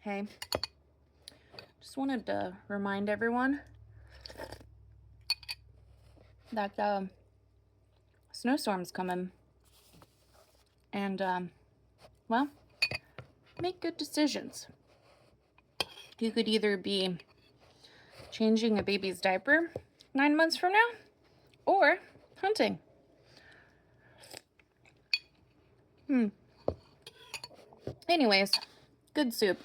Hey, just wanted to remind everyone that snowstorm's coming. And, well, make good decisions. You could either be changing a baby's diaper 9 months from now, or hunting. Anyways, good soup.